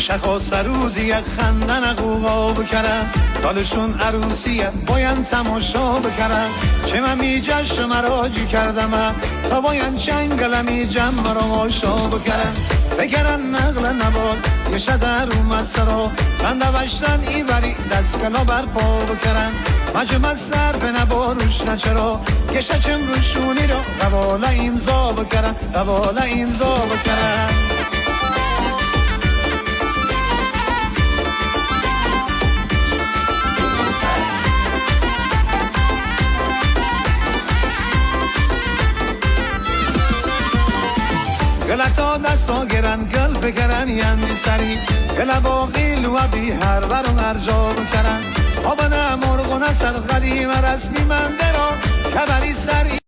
شخو سروزی یک خندن قوقا بکرم دالشون عروسیه باید تماشا بکرم چه من می جشن مراجی کردم تا باید چنگلمی جمع را ماشا بکرم بکرن نقل نبال یه شدر اومد سرا بنده وشتن ای بری دستگلا برپا بکرن مجمع سر به نباروش نچرا گشه چم روشونی را قواله امضا بکرن قواله امضا بکرن گلتا دستا گرن گل بگرن یندی سری گل باقیل و بی هر برون هر جا بکرن آبنه مرغونه سر قدیم رسمی منده را کبری سری